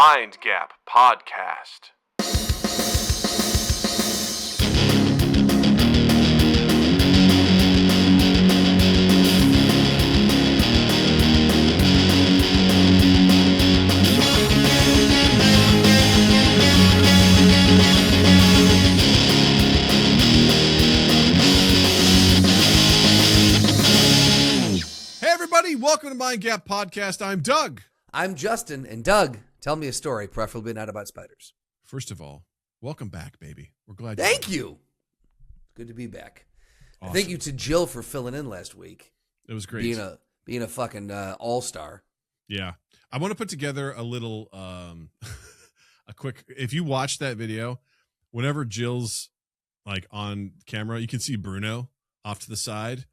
Mind Gap Podcast. Welcome to Mind Gap Podcast. I'm Doug. I'm Justin. And Doug, tell me a story, preferably not about spiders. First of all, welcome back, baby. We're glad. Thank you. It's good to be back. Awesome. Thank you to Jill for filling in last week. It was great. Being a fucking all-star. Yeah. I want to put together a little, a quick, if you watch that video, whenever Jill's like on camera, you can see Bruno off to the side.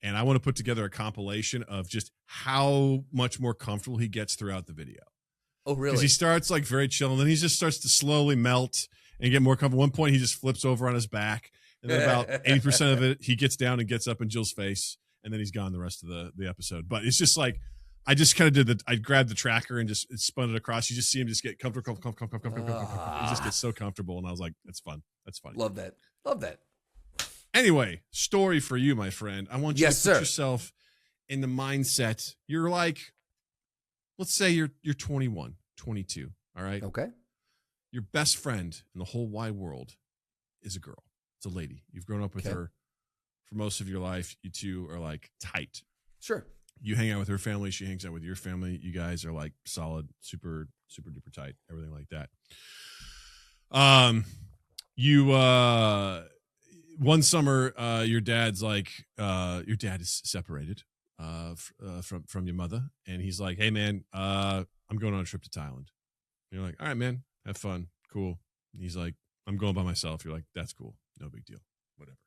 And I want to put together a compilation of just how much more comfortable he gets throughout the video. Oh, really? Because he starts like very chill, and then he just starts to slowly melt and get more comfortable. At one point, he just flips over on his back, and then about 80% of it, he gets down and gets up in Jill's face, and then he's gone the rest of the episode. But it's just like, I just kind of I grabbed the tracker and just spun it across. You just see him just get comfortable. He just gets so comfortable, and I was like, that's fun. That's funny. Love that. Love that. Anyway, story for you, my friend. I want you to put yourself in the mindset. You're like, let's say you're 21, 22. All right. Okay. Your best friend in the whole wide world is a girl. It's a lady. You've grown up with her for most of your life. You two are like tight. Sure. You hang out with her family. She hangs out with your family. You guys are like solid, super, super duper tight, everything like that. One summer, your dad is separated from your mother, and he's like, "Hey man, I'm going on a trip to Thailand." And you're like, "All right, man, have fun, cool." And he's like, "I'm going by myself." You're like, "That's cool, no big deal, whatever."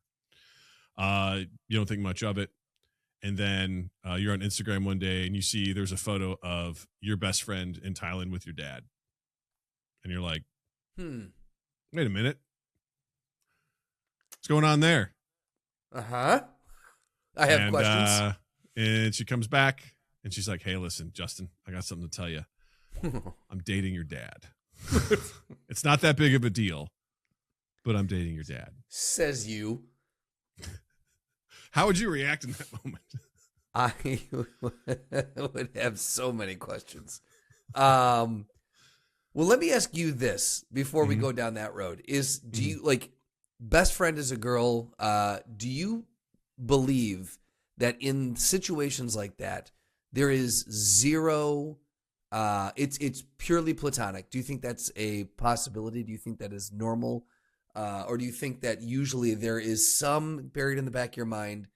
You don't think much of it, and then you're on Instagram one day, and you see there's a photo of your best friend in Thailand with your dad, and you're like, "Wait a minute. What's going on there?" I have questions. And she comes back and she's like, "Hey, listen, Justin, I got something to tell you. I'm dating your dad." It's not that big of a deal, but I'm dating your dad. Says you. How would you react in that moment? I would have so many questions. Well, let me ask you this before we go down that road. Do you like, best friend is a girl? Do you believe that in situations like that, there is zero, it's purely platonic? Do you think that's a possibility? Do you think that is normal? Or do you think that usually there is some buried in the back of your mind,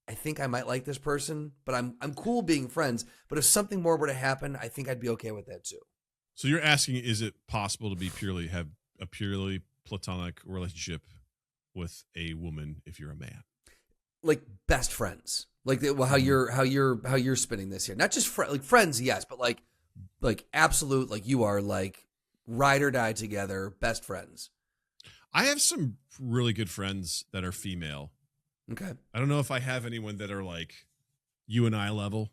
I think I might like this person, but I'm cool being friends, but if something more were to happen, I think I'd be okay with that too. So you're asking, is it possible to have a purely platonic relationship with a woman if you're a man? Like best friends, like how you're spinning this here, not just like friends, yes, but like absolute, like you are like ride or die together, best friends. I have some really good friends that are female. Okay. I don't know if I have anyone that are like you and I level.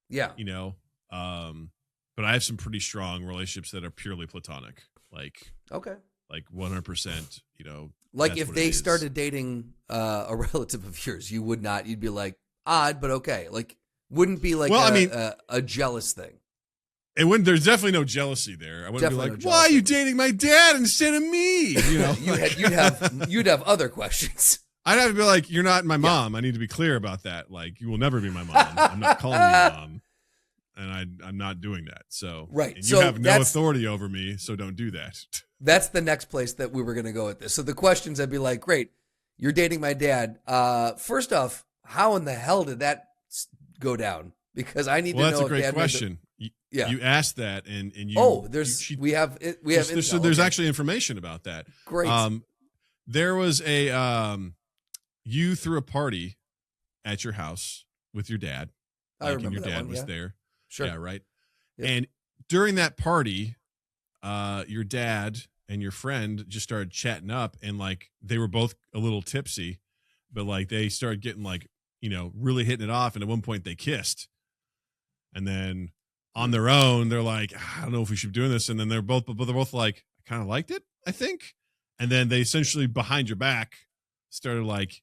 Yeah. You know, but I have some pretty strong relationships that are purely platonic. Like, okay. Like 100%, you know. Like if they started dating a relative of yours, you'd be like, odd, but okay. Like, wouldn't be like a jealous thing. It wouldn't. There's definitely no jealousy there. I wouldn't Definitely be like, why are you dating my dad instead of me? You know, you'd have other questions. I'd have to be like, you're not my mom. I need to be clear about that. Like, you will never be my mom. I'm not calling you mom, and I'm not doing that. So, right. And you have no authority over me, so don't do that. That's the next place that we were going to go with this. So the questions, I'd be like, great, you're dating my dad. First off, how in the hell did that go down? Because I need to know. Well, that's a great question. You asked that, and you. Oh, we have intel. So there's actually information about that. Great. There was you threw a party at your house with your dad. I remember and your that dad one, was there. Sure. Yeah, right. Yep. And during that party, your dad and your friend just started chatting up, and like they were both a little tipsy, but like they started getting like, you know, really hitting it off, and at one point they kissed. And then on their own, they're like, I don't know if we should be doing this. And then they're both like, I kind of liked it, I think. And then they essentially behind your back started like,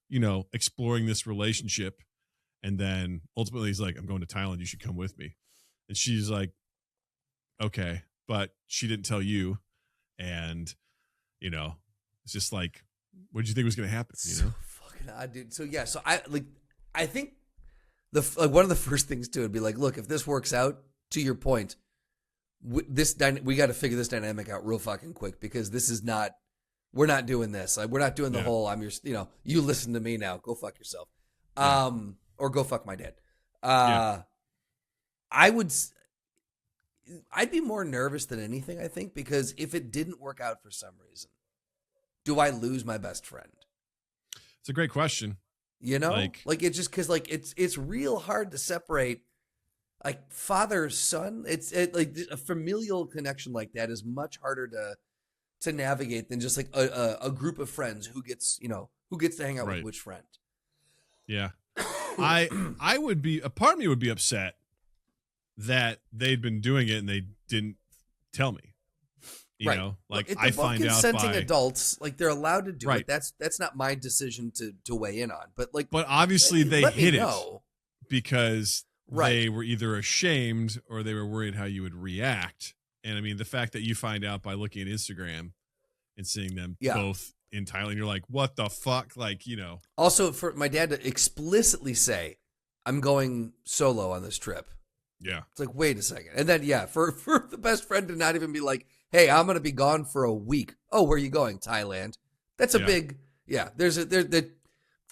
exploring this relationship. And then ultimately he's like, I'm going to Thailand. You should come with me. And she's like, okay, but she didn't tell you. And, it's just like, what did you think was going to happen? So fucking odd, dude. So yeah, I think one of the first things too would be like, look, if this works out, to your point, we got to figure this dynamic out real fucking quick, because this is not, we're not doing this. Like, we're not doing the whole, I'm your, you listen to me now, go fuck yourself. Or go fuck my dad. I'd be more nervous than anything, I think, because if it didn't work out for some reason, do I lose my best friend? It's a great question. Like it's just because like it's real hard to separate like father son. It's like a familial connection like that is much harder to navigate than just like a group of friends who gets to hang out with which friend. Yeah, I would be, a part of me would be upset that they'd been doing it and they didn't tell me. You know, like I find out consenting adults, like they're allowed to do it. That's not my decision to weigh in on. But obviously they hid it because Right. They were either ashamed or they were worried how you would react. And I mean, the fact that you find out by looking at Instagram and seeing them both in Thailand, you're like, what the fuck? Like, you know. Also, for my dad to explicitly say, I'm going solo on this trip. Yeah. It's like, wait a second. And then, for the best friend to not even be like, hey, I'm going to be gone for a week. Oh, where are you going? Thailand. That's a big, there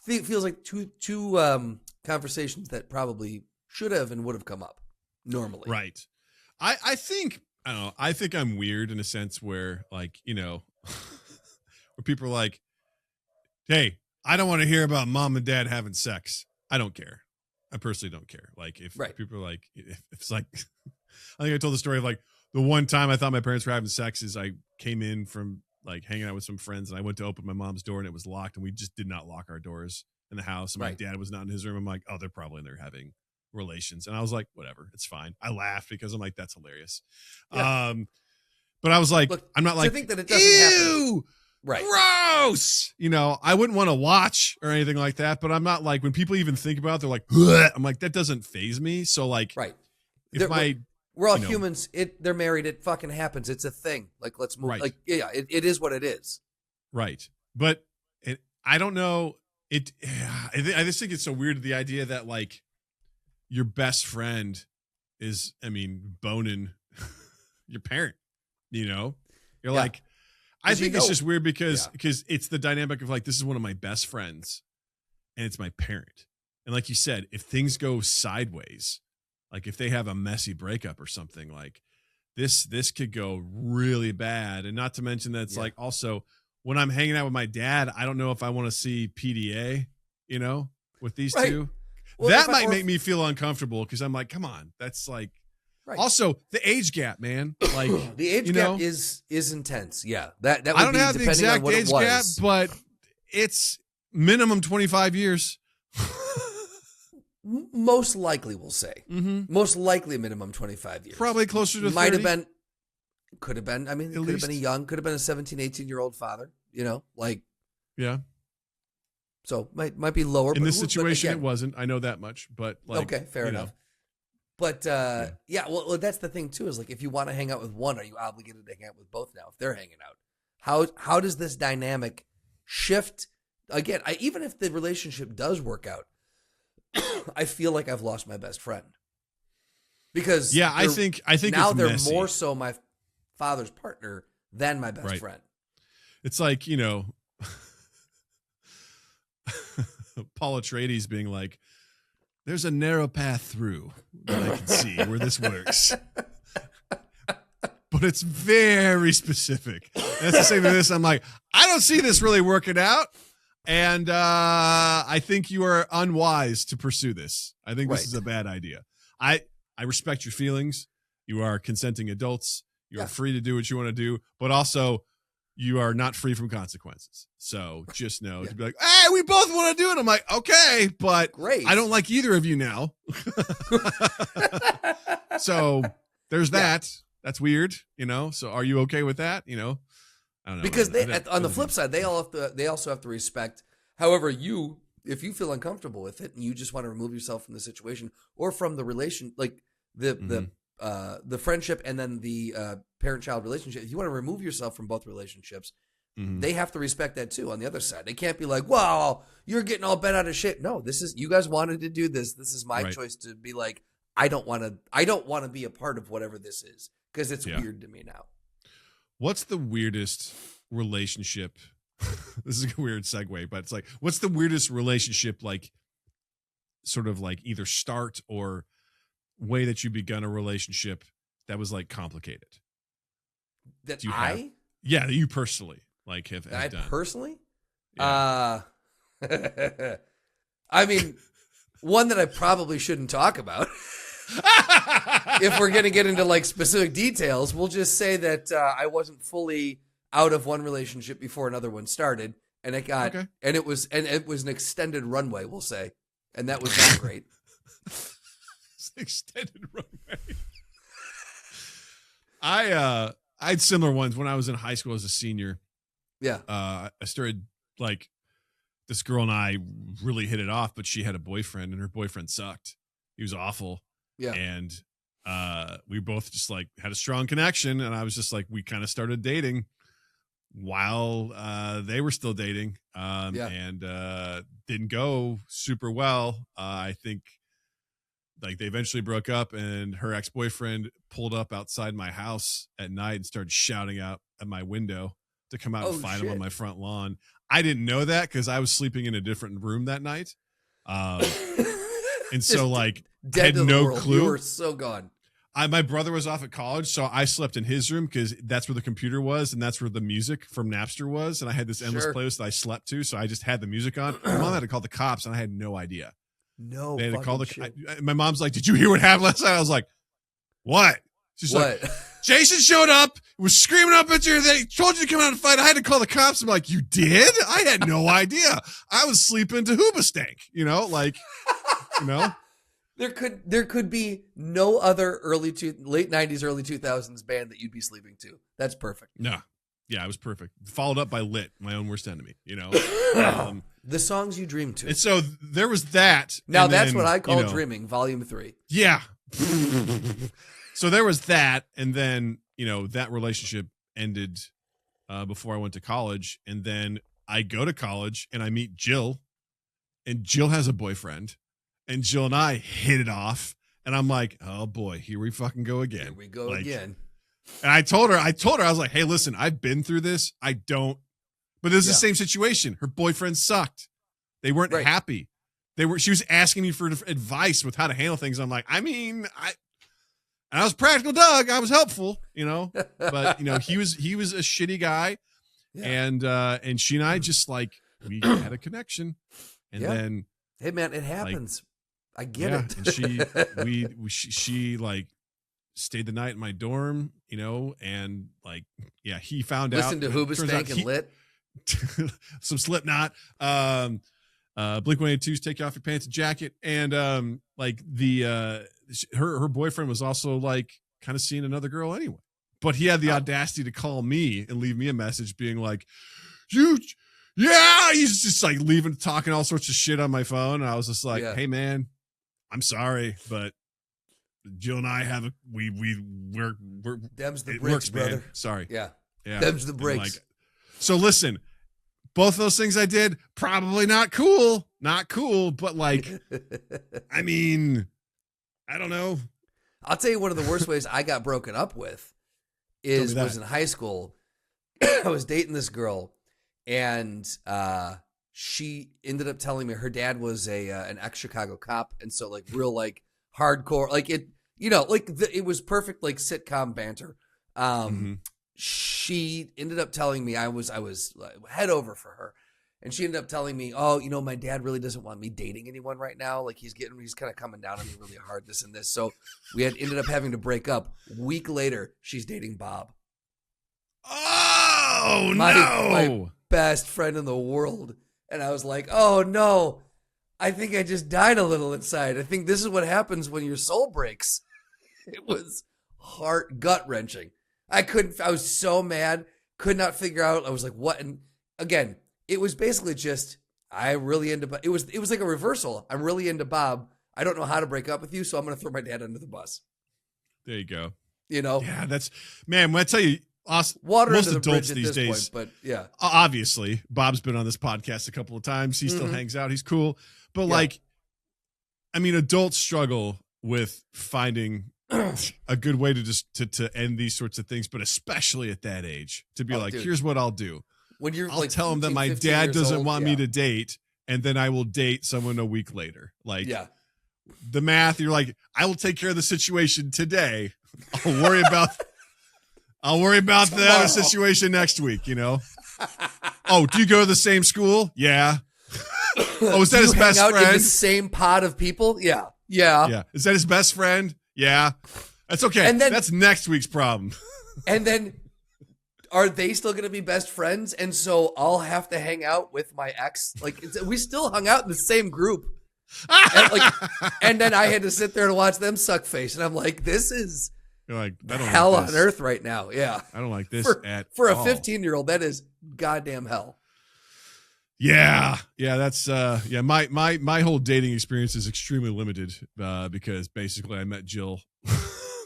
feels like two conversations that probably should have and would have come up normally. Right. I think, I don't know, I think I'm weird in a sense where, like, you know, where people are like, hey, I don't want to hear about mom and dad having sex. I don't care. I personally don't care. Like, if people are like, if it's like, I think I told the story of like the one time I thought my parents were having sex is I came in from like hanging out with some friends and I went to open my mom's door and it was locked and we just did not lock our doors in the house. And my dad was not in his room. I'm like, oh, they're probably in there having relations. And I was like, whatever, it's fine. I laughed because I'm like, that's hilarious. Yeah. But I was like, look, I'm not like, I think that it doesn't happen. Right. Gross. You know, I wouldn't want to watch or anything like that, but I'm not like, when people even think about it, they're like, bleh. I'm like, that doesn't faze me. So like, if we're all humans. They're married. It fucking happens. It's a thing. Like, let's move. Right. Like, it is what it is. Right. But I don't know. I just think it's so weird, the idea that like your best friend is, I mean, boning your parent, you know, you're like, I think it's just weird because it's the dynamic of like, this is one of my best friends and it's my parent. And like you said, if things go sideways, like if they have a messy breakup or something, like this could go really bad. And not to mention that it's like, also when I'm hanging out with my dad, I don't know if I want to see PDA, you know, with these two. Well, that might make me feel uncomfortable because I'm like, come on, that's like, also the age gap, man. Like the age gap is intense. Yeah, that would I don't be have the exact age gap, but it's minimum 25 years. Most likely, we'll say. Mm-hmm. Most likely, minimum 25 years. Probably closer to 30. Might have been. Could have been. I mean, could have been could have been a 17, 18-year-old father. You know, like. Yeah. So might be lower. In this situation, it wasn't. I know that much, but like. Okay, fair enough. But well, that's the thing too. Is like, if you want to hang out with one, are you obligated to hang out with both now? If they're hanging out, how does this dynamic shift? Again, even if the relationship does work out, I feel like I've lost my best friend because I think now it's they're messy. More so my father's partner than my best friend. It's like, you know, Paul Atreides being like, there's a narrow path through that I can see where this works. But it's very specific. And that's the same with this. I'm like, I don't see this really working out. And I think you are unwise to pursue this. I think this is a bad idea. I respect your feelings. You are consenting adults. You're free to do what you want to do. But also, you are not free from consequences. So just know to be like, hey, we both want to do it. I'm like, okay, but great. I don't like either of you now. So there's that. That's weird, So are you okay with that? I don't know. Because on the flip side, they also have to respect. However, if you feel uncomfortable with it and you just want to remove yourself from the situation or from the relation, like the friendship and then the parent-child relationship, if you want to remove yourself from both relationships, they have to respect that too. On the other side, they can't be like, "Wow, you're getting all bent out of shape." No, you guys wanted to do this. This is my choice to be like, I don't want to be a part of whatever this is because it's weird to me now. What's the weirdest relationship? This is a weird segue, but it's like, what's the weirdest relationship, like, sort of like either start or way that you begun a relationship that was like complicated? That you personally like have done. Personally? Yeah. I mean, one that I probably shouldn't talk about. If we're going to get into like specific details, we'll just say that I wasn't fully out of one relationship before another one started, and it was an extended runway, we'll say, and that was not great. Extended runway. I had similar ones when I was in high school as a senior. Yeah. I started like this girl and I really hit it off, but she had a boyfriend and her boyfriend sucked. He was awful. Yeah. And we both just like had a strong connection, and I was just like, we kind of started dating while they were still dating. And didn't go super well. I think like they eventually broke up, and her ex-boyfriend pulled up outside my house at night and started shouting out at my window to come out and fight him on my front lawn. I didn't know that because I was sleeping in a different room that night. And so like I had no clue. You were so gone. My brother was off at college, so I slept in his room because that's where the computer was and that's where the music from Napster was. And I had this endless playlist that I slept to, so I just had the music on. My mom had to call the cops, and I had no idea. No, they had to call my mom's like, "Did you hear what happened last night?" I was like, "What?" She's like, "Jason showed up, was screaming up at you. They told you to come out and fight. I had to call the cops." I'm like, "You did?" I had no idea. I was sleeping to Hoobastank, There could be no other late 90s, early 2000s band that you'd be sleeping to. That's perfect. No. Yeah, it was perfect. Followed up by Lit, my own worst enemy, The songs you dream to. And so there was that. Now that's what I call dreaming, volume 3. Yeah. So there was that. And then, that relationship ended before I went to college. And then I go to college and I meet Jill, and Jill has a boyfriend. And Jill and I hit it off, and I'm like, "Oh boy, here we fucking go again." Here we go again. And I told her, I was like, "Hey, listen, I've been through this. But this is the same situation. Her boyfriend sucked. They weren't happy. She was asking me for advice with how to handle things. I'm like, and I was practical Doug. I was helpful, but he was a shitty guy. Yeah. And she and I just like, we had a connection, and then, hey man, it happens. I get it. And she like stayed the night in my dorm, and like, he found out. Listen to Hoobastank and Lit. Some Slipknot, Blink-182's Take Off Your Pants and Jacket, and like her boyfriend was also like kind of seeing another girl anyway, but he had the audacity to call me and leave me a message being like, he's just like talking all sorts of shit on my phone. And I was just like, "Hey man, I'm sorry, but Jill and I have we're them's the it breaks, works, brother. Man. Sorry. Yeah. Them's the breaks." Like, so listen, both those things I did, probably not cool, but like, I mean, I don't know. I'll tell you one of the worst ways I got broken up with was in high school. I was dating this girl, and she ended up telling me her dad was an ex-Chicago cop, and so like real like hardcore, like it, it was perfect like sitcom banter. She ended up telling me I was head over for her, and she ended up telling me, "Oh, my dad really doesn't want me dating anyone right now. Like he's kind of coming down on me really hard, this and this." So we ended up having to break up. A week later, she's dating Bob. Oh, my best friend in the world. And I was like, "Oh no, I think I just died a little inside. I think this is what happens when your soul breaks." It was gut wrenching. I was so mad, could not figure out. I was like, what? And again, it was basically just, it was like a reversal. I'm really into Bob. I don't know how to break up with you, so I'm going to throw my dad under the bus. There you go. You know? Yeah, man, when I tell you, Water most under the adults bridge at these days, point, but yeah. Obviously, Bob's been on this podcast a couple of times. He still hangs out. He's cool. But adults struggle with finding a good way to just to end these sorts of things, but especially at that age, to be dude, here's what I'll do. When I'll tell him that my dad doesn't want me to date, and then I will date someone a week later. The math, you're like, I will take care of the situation today. I'll worry about the other situation next week, Oh, do you go to the same school? Yeah. Oh, is that his best friend? In the same pod of people? Yeah. Yeah. Is that his best friend? Yeah. That's okay. And then, that's next week's problem. And then are they still going to be best friends? And so I'll have to hang out with my ex. We still hung out in the same group. and then I had to sit there and watch them suck face. And I'm like, this is hell on earth right now. Yeah. I don't like this for a 15-year-old. That is goddamn hell. Yeah. That's my whole dating experience is extremely limited because basically I met Jill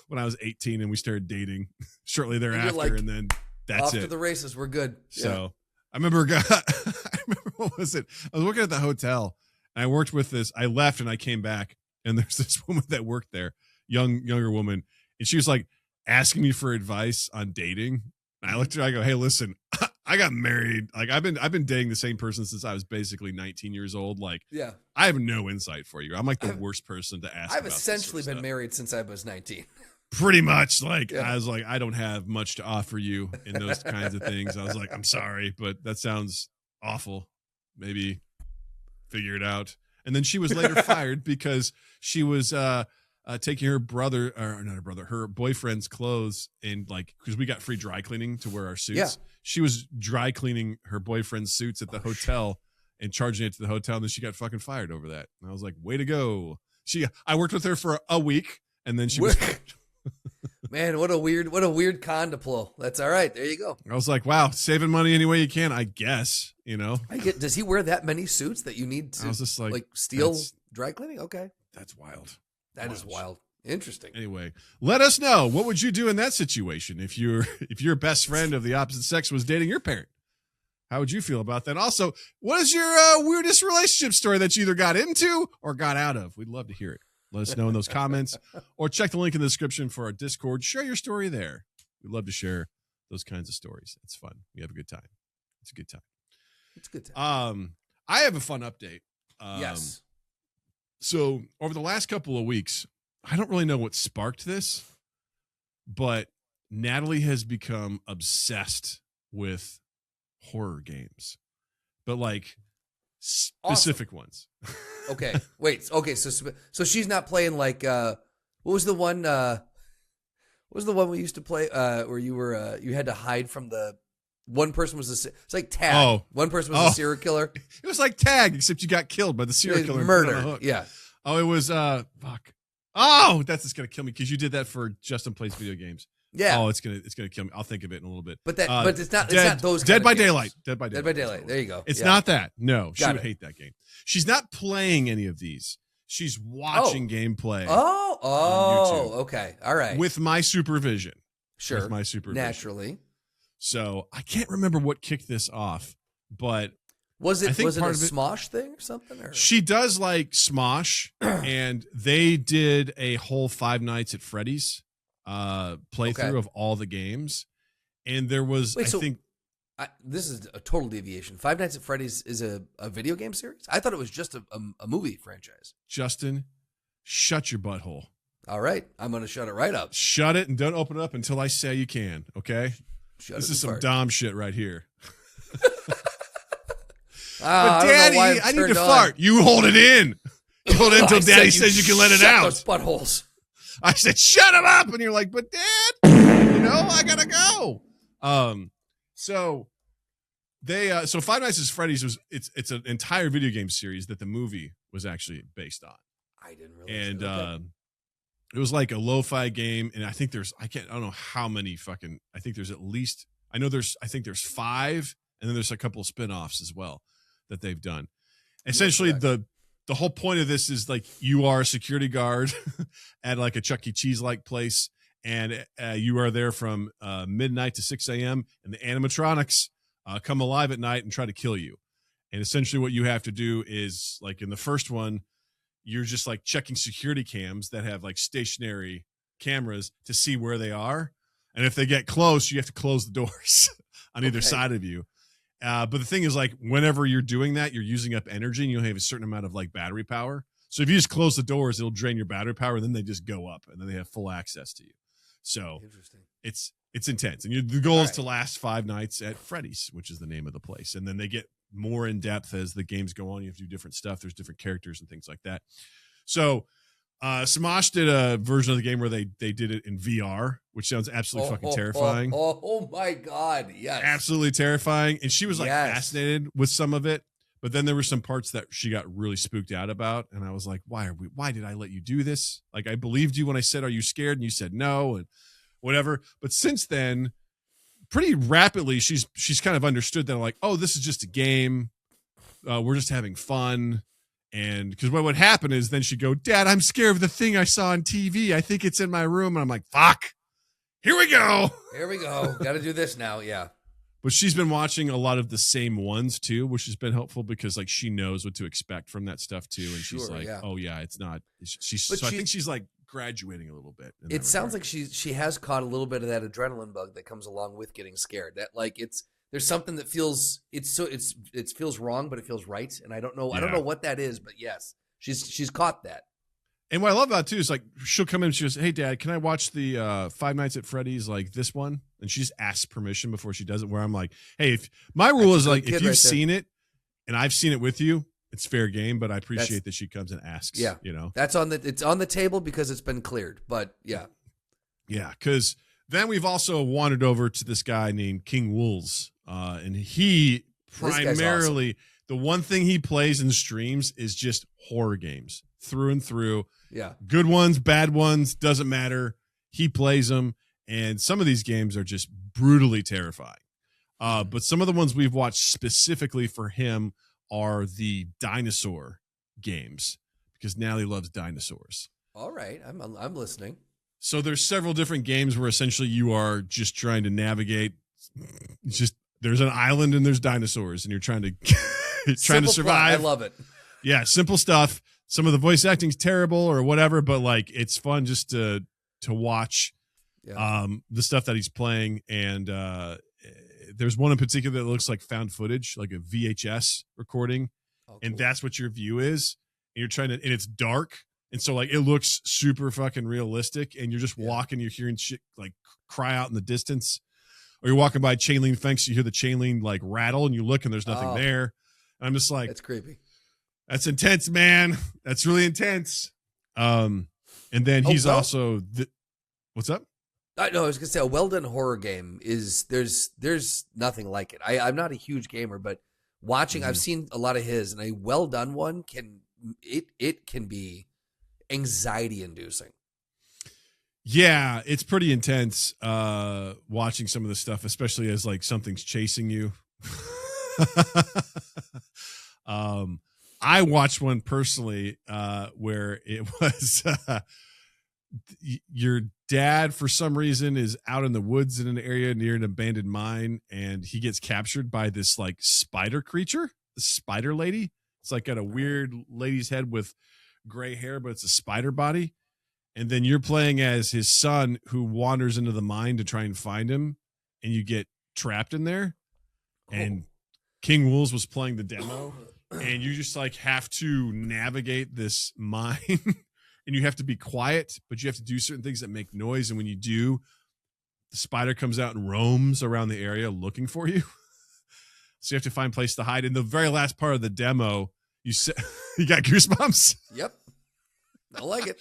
when I was 18 and we started dating shortly thereafter, and then that's off it. To the races. We're good. So I remember what was it? I was working at the hotel and I worked with this. I left and I came back and there's this woman that worked there, younger woman, and she was like asking me for advice on dating. And I looked at her, I go, hey, listen, I got married. I've been dating the same person since I was basically 19 years old. I have no insight for you. I'm the worst person to ask. I've essentially been married since I was 19. Pretty much. I was like, I don't have much to offer you in those kinds of things. I was like, I'm sorry, but that sounds awful. Maybe figure it out. And then she was later fired because she was taking her boyfriend's clothes and because we got free dry cleaning to wear our suits. Yeah. She was dry cleaning her boyfriend's suits at the hotel and charging it to the hotel. And then she got fucking fired over that. And I was like, way to go. I worked with her for a week and then she was fired. Man, what a weird con to pull. That's all right. There you go. I was like, wow, saving money any way you can, I guess, Does he wear that many suits that you need to, I was just like steal dry cleaning? Okay. That's wild. That is wild. Interesting. Anyway, let us know. What would you do in that situation if your best friend of the opposite sex was dating your parent? How would you feel about that? Also, what is your weirdest relationship story that you either got into or got out of? We'd love to hear it. Let us know in those comments or check the link in the description for our Discord. Share your story there. We'd love to share those kinds of stories. It's fun. We have a good time. It's a good time. It's a good time. I have a fun update. Yes. So over the last couple of weeks, I don't really know what sparked this, but Natalie has become obsessed with horror games, but specific ones. Okay. Wait. Okay. So she's not playing what was the one? What was the one we used to play? Where you were you had to hide from the one person was it's like Tag. Oh. One person was a serial killer. It was like Tag, except you got killed by the serial killer. Murder. Yeah. Oh, it was fuck. Oh, that's just gonna kill me because you did that for Justin Plays Video Games. Yeah. Oh, it's gonna kill me. I'll think of it in a little bit. But it's not those. Dead by Daylight. Dead by Daylight. There you go. It's not that. No, she would hate that game. She's not playing any of these. She's watching gameplay. Oh, on YouTube okay. All right. with my supervision. Sure. With my supervision. Naturally. So I can't remember what kicked this off, but was it a Smosh thing or something? Or? She does like Smosh, and they did a whole Five Nights at Freddy's playthrough of all the games, and there was this is a total deviation. Five Nights at Freddy's is a video game series? I thought it was just a movie franchise. Justin, shut your butthole. All right. I'm going to shut it right up. Shut it and don't open it up until I say you can, okay? This is some Dom shit right here. But Daddy, I need to fart. You hold it in. You hold it until Daddy says you can let it out. Those buttholes. I said, shut him up. And you're like, but Dad, I got to go. So Five Nights at Freddy's it's an entire video game series that the movie was actually based on. I didn't realize. And It was like a lo-fi game, and I think I don't know how many I think there's at least, I think there's 5, and then there's a couple of spin-offs as well that they've done. Essentially, the whole point of this is like you are a security guard at like a Chuck E. Cheese-like place, and you are there from midnight to 6 a.m., and the animatronics come alive at night and try to kill you. And essentially what you have to do is, like in the first one, you're just like checking security cams that have like stationary cameras to see where they are. And if they get close, you have to close the doors on either side of you. But the thing is, like, whenever you're doing that, you're using up energy, and you'll have a certain amount of like battery power. So if you just close the doors, it'll drain your battery power, and then they just go up, and then they have full access to you. So it's intense. And the goal is to last 5 nights at Freddy's, which is the name of the place. And then they get more in depth as the games go on. You have to do different stuff. There's different characters and things like that. So Smosh did a version of the game where they did it in VR, which sounds absolutely fucking terrifying. Oh my God. Yes. Absolutely terrifying. And she was like fascinated with some of it, but then there were some parts that she got really spooked out about. And I was like, why did I let you do this? Like, I believed you when I said, are you scared? And you said no, and whatever. But since then, pretty rapidly, she's kind of understood that, like, oh, this is just a game. We're just having fun. And because what would happen is then she'd go, Dad, I'm scared of the thing I saw on TV. I think it's in my room. And I'm like, fuck, here we go. Here we go. Got to do this now. Yeah. But she's been watching a lot of the same ones too, which has been helpful because like she knows what to expect from that stuff too. And she's like, oh yeah, it's not. I think she's like graduating a little bit. It sounds like she has caught a little bit of that adrenaline bug that comes along with getting scared. That like there's something that feels it feels wrong, but it feels right. And I don't know what that is, but yes, she's caught that. And what I love about it too is like she'll come in and she goes, hey Dad, can I watch the 5 Nights at Freddy's, like this one? And she just asks permission before she does it, where I'm like, hey, if my rule is like if you've seen it and I've seen it with you, it's fair game, but I appreciate that she comes and asks. Yeah. You know. It's on the table because it's been cleared. But yeah. Yeah, because then we've also wandered over to this guy named King Wools. And he primarily, the one thing he plays and streams is just horror games through and through. Yeah. Good ones, bad ones, doesn't matter. He plays them. And some of these games are just brutally terrifying. But some of the ones we've watched specifically for him are the dinosaur games because Natalie loves dinosaurs. All right. I'm listening. So there's several different games where essentially you are just trying to navigate. It's just there's an island and there's dinosaurs and you're trying to trying to survive. Plot. I love it. Yeah, simple stuff. Some of the voice acting's terrible or whatever, but like it's fun just to watch the stuff that he's playing. And there's one in particular that looks like found footage, like a VHS recording, and that's what your view is. And you're trying to, and it's dark, and so like it looks super fucking realistic. And you're just walking, you're hearing shit like cry out in the distance. Or you're walking by a chain link fence, you hear the chain link like rattle, and you look and there's nothing there. And I'm just like, that's creepy. That's intense, man. That's really intense. And then he's also what's up? I was gonna say a well done horror game is there's nothing like it. I'm not a huge gamer, but watching I've seen a lot of his, and a well done one can be anxiety inducing. Yeah, it's pretty intense watching some of the stuff, especially as like something's chasing you. I watched one personally where it was your dad, for some reason, is out in the woods in an area near an abandoned mine, and he gets captured by this like spider creature, the spider lady. It's like got a weird lady's head with gray hair, but it's a spider body. And then you're playing as his son who wanders into the mine to try and find him, and you get trapped in there. And King Wools was playing the demo, and you just like have to navigate this mine, and you have to be quiet, but you have to do certain things that make noise. And when you do, the spider comes out and roams around the area looking for you. So you have to find a place to hide. In the very last part of the demo, you got goosebumps. Yep, I like it.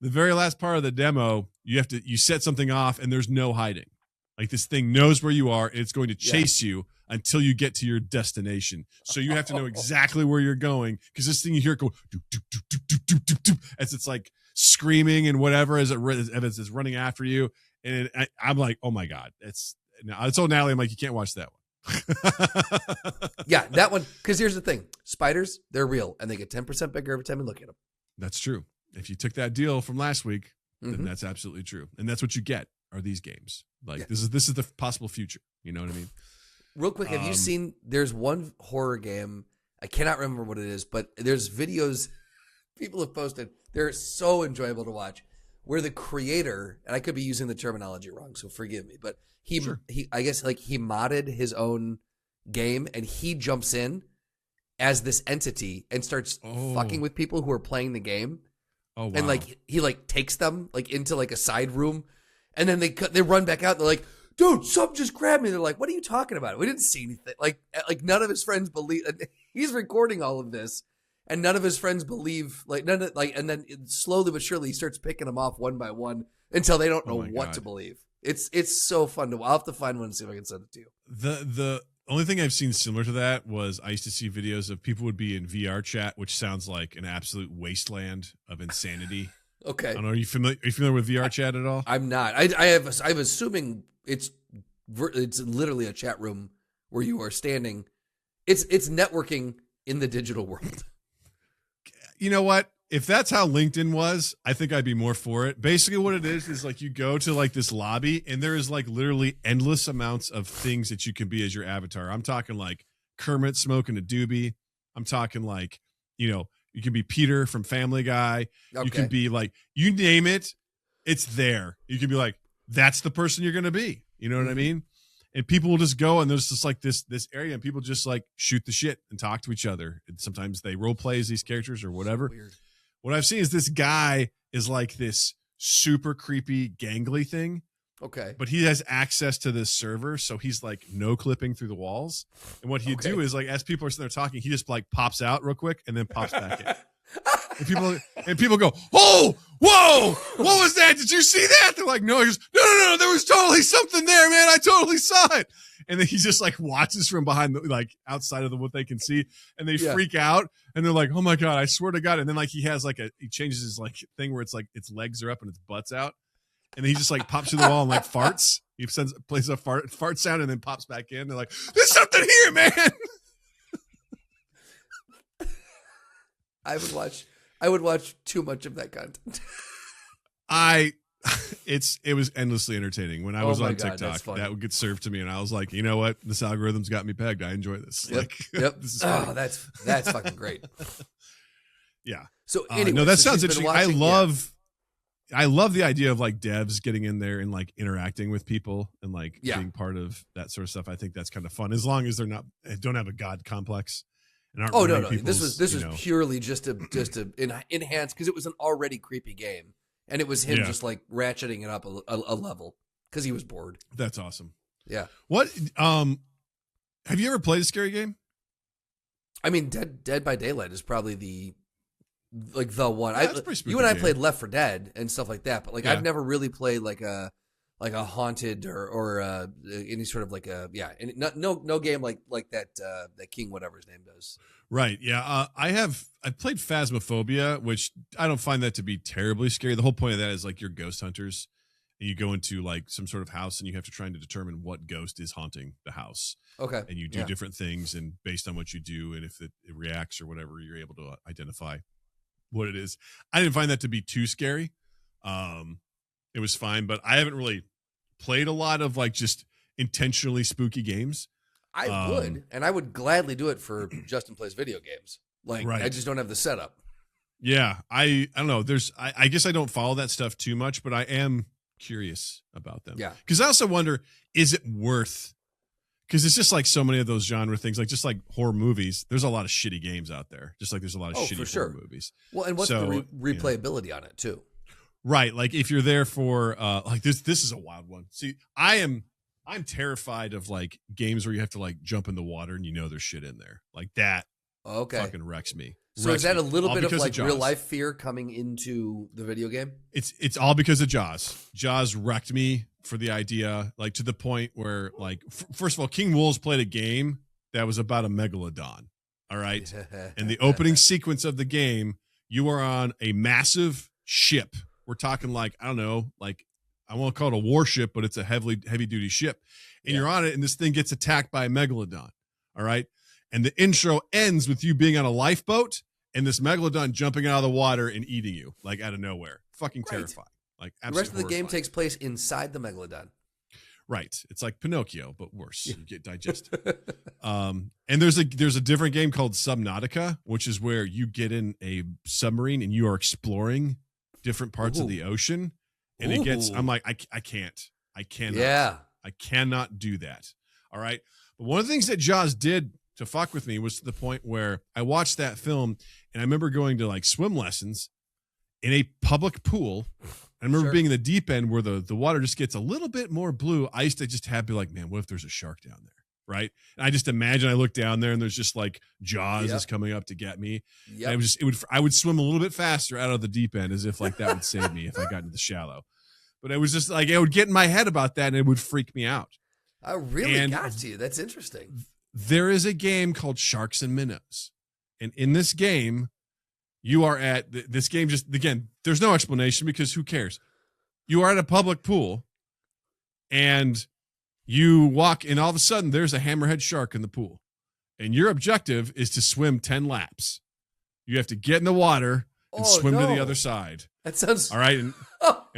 The very last part of the demo, you set something off and there's no hiding. Like this thing knows where you are. And it's going to chase you until you get to your destination. So you have to know exactly where you're going, because this thing you hear go do, do, do, do, do, do, do, do, as it's like screaming and whatever as it's running after you. And I'm like, oh my God, I told Natalie, I'm like, you can't watch that one. Yeah, that one. Because here's the thing: spiders, they're real, and they get 10% bigger every time you look at them. That's true. If you took that deal from last week, then that's absolutely true, and that's what you get are these games. Like this is the possible future. You know what I mean? Real quick, have you seen? There's one horror game. I cannot remember what it is, but there's videos people have posted. They're so enjoyable to watch. Where the creator, and I could be using the terminology wrong, so forgive me, but he I guess like he modded his own game and he jumps in as this entity and starts fucking with people who are playing the game. Oh wow. And like he like takes them like into like a side room and then they run back out and they're like, dude, something just grabbed me. They're like, what are you talking about? We didn't see anything. Like none of his friends believe. He's recording all of this. And none of his friends believe, and then slowly but surely he starts picking them off one by one until they don't know what to believe. It's so fun I'll have to find one and see if I can send it to you. The only thing I've seen similar to that was I used to see videos of people would be in VR chat, which sounds like an absolute wasteland of insanity. Okay. I don't know. Are you familiar with VR chat at all? I'm not. I'm assuming it's literally a chat room where you are standing. It's networking in the digital world. You know what? If that's how LinkedIn was, I think I'd be more for it. Basically what it is like you go to like this lobby and there is like literally endless amounts of things that you can be as your avatar. I'm talking like Kermit smoking a doobie. I'm talking like, you can be Peter from Family Guy. Okay. You can be like, you name it, it's there. You can be like, that's the person you're going to be. You know what I mean? And people will just go and there's just like this area and people just like shoot the shit and talk to each other. And sometimes they role play as these characters or whatever. So weird. What I've seen is this guy is like this super creepy gangly thing. Okay. But he has access to this server. So he's like no clipping through the walls. And what he'd do is like, as people are sitting there talking, he just like pops out real quick and then pops back in. And people go, oh, whoa, what was that? Did you see that? They're like, no. He goes, no, there was totally something there, man. I totally saw it. And then he just like watches from behind, like outside of what they can see, and they freak out, and they're like, oh my God, I swear to God. And then like he has like he changes his like thing where it's like its legs are up and its butt's out, and then he just like pops through the wall and like farts. He plays a fart sound and then pops back in. They're like, there's something here, man. I would watch too much of that content. It was endlessly entertaining when I was on TikTok. That would get served to me, and I was like, you know what? This algorithm's got me pegged. I enjoy this. Yep. Yep. This is that's fucking great. Yeah. So anyway, no, that sounds interesting. I love the idea of like devs getting in there and like interacting with people and like being part of that sort of stuff. I think that's kind of fun as long as don't have a god complex. No. This was purely just to enhance because it was an already creepy game. And it was him just like ratcheting it up a level because he was bored. That's awesome. Yeah. What? Have you ever played a scary game? I mean, Dead by Daylight is probably the one. Yeah, you and I played Left 4 Dead and stuff like that, but like I've never really played like a haunted or any sort of like no game like that that King whatever his name does. Right. Yeah. I've played Phasmophobia, which I don't find that to be terribly scary. The whole point of that is like you're ghost hunters and you go into like some sort of house and you have to try to determine what ghost is haunting the house. Okay. And you do different things, and based on what you do and if it reacts or whatever, you're able to identify what it is. I didn't find that to be too scary. It was fine, but I haven't really played a lot of like just intentionally spooky games. I would, and I would gladly do it for Justin Plays Video Games. Like, I just don't have the setup. Yeah, I don't know. I guess I don't follow that stuff too much, but I am curious about them. Yeah, because I also wonder, is it worth? Because it's just like so many of those genre things, like just like horror movies. There's a lot of shitty games out there, just like there's a lot of shitty horror movies. Well, and what's the replayability on it too? Right, like if you're there for like this is a wild one. See, I'm terrified of like games where you have to like jump in the water and there's shit in there. Like that fucking wrecks me. So is that a little bit of like real life fear coming into the video game? It's all because of Jaws. Jaws wrecked me for the idea, like to the point where like first of all, King Wolves played a game that was about a megalodon. All right. And the opening sequence of the game, you are on a massive ship. We're talking like, I don't know, like I won't call it a warship, but it's a heavy duty ship. And you're on it and this thing gets attacked by a megalodon. All right. And the intro ends with you being on a lifeboat and this megalodon jumping out of the water and eating you like out of nowhere. Fucking terrifying. Like the rest of the game takes place inside the megalodon. Right. It's like Pinocchio, but worse. You get digested. And there's a different game called Subnautica, which is where you get in a submarine and you are exploring different parts of the ocean. And it gets, I'm like, I cannot. Yeah. I cannot do that. All right. But one of the things that Jaws did to fuck with me was to the point where I watched that film and I remember going to like swim lessons in a public pool. I remember being in the deep end where the water just gets a little bit more blue. I used to just have to be like, man, what if there's a shark down there? Right. And I just imagine I look down there and there's just like Jaws is coming up to get me. And I would swim a little bit faster out of the deep end as if like that would save me if I got into the shallow. But it was just like, it would get in my head about that and it would freak me out. I really got to you. That's interesting. There is a game called Sharks and Minnows. And in this game, you are at this game. Just again, there's no explanation because who cares? You are at a public pool and you walk and all of a sudden there's a hammerhead shark in the pool. And your objective is to swim 10 laps. You have to get in the water and swim to the other side. That sounds all right. And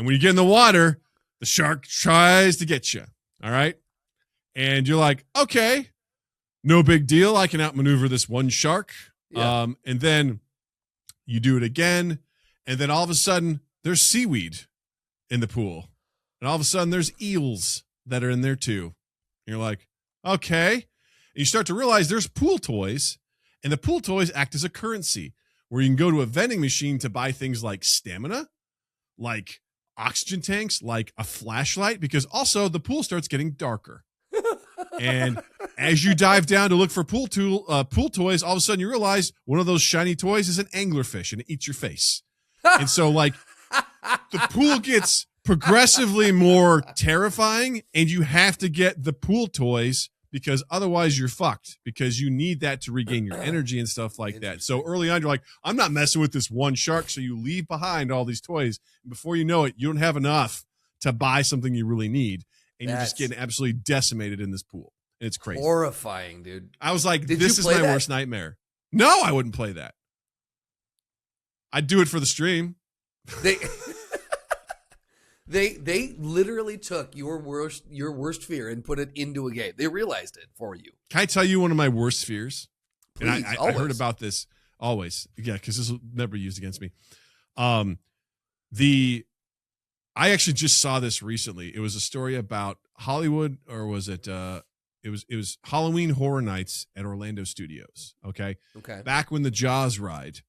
when you get in the water, the shark tries to get you. All right. And you're like, okay, no big deal. I can outmaneuver this one shark. Yeah. And then you do it again. And then all of a sudden there's seaweed in the pool. And all of a sudden there's eels that are in there too. And you're like, okay. And you start to realize there's pool toys. And the pool toys act as a currency where you can go to a vending machine to buy things like stamina, like oxygen tanks, like a flashlight, because also the pool starts getting darker. And as you dive down to look for pool toys, all of a sudden you realize one of those shiny toys is an anglerfish and it eats your face. And so like the pool gets progressively more terrifying and you have to get the pool toys because otherwise you're fucked because you need that to regain your energy and stuff like that. So early on, you're like, I'm not messing with this one shark. So you leave behind all these toys. And before you know it, you don't have enough to buy something you really need. And you're just getting absolutely decimated in this pool. And it's crazy. Horrifying, dude. I was like, this is my worst nightmare. No, I wouldn't play that. I'd do it for the stream. They literally took your worst fear and put it into a game. They realized it for you. Can I tell you one of my worst fears? Please, and I heard about this always. Yeah, because this will never be used against me. I actually just saw this recently. It was a story about Hollywood, or was it? It was Halloween Horror Nights at Orlando Studios. Okay. Back when the Jaws ride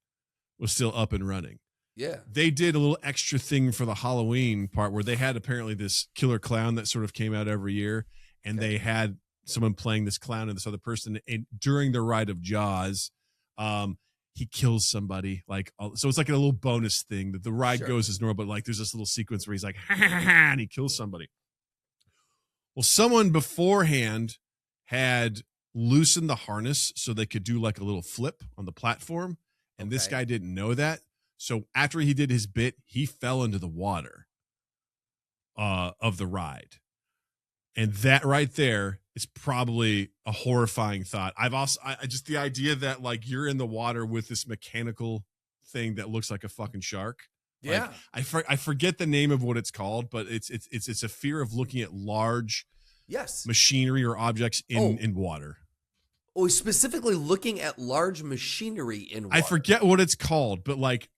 was still up and running. Yeah. They did a little extra thing for the Halloween part where they had apparently this killer clown that sort of came out every year, and they had someone playing this clown and this other person. And during the ride of Jaws, he kills somebody. Like, so it's like a little bonus thing that the ride goes as normal, but like there's this little sequence where he's like, ha, ha, ha, and he kills somebody. Well, someone beforehand had loosened the harness so they could do like a little flip on the platform. And this guy didn't know that. So after he did his bit, he fell into the water of the ride. And that right there is probably a horrifying thought. I just the idea that like you're in the water with this mechanical thing that looks like a fucking shark. Yeah. Like, I forget the name of what it's called, but it's a fear of looking at large machinery or objects in water. Oh, specifically looking at large machinery in water. I forget what it's called, but like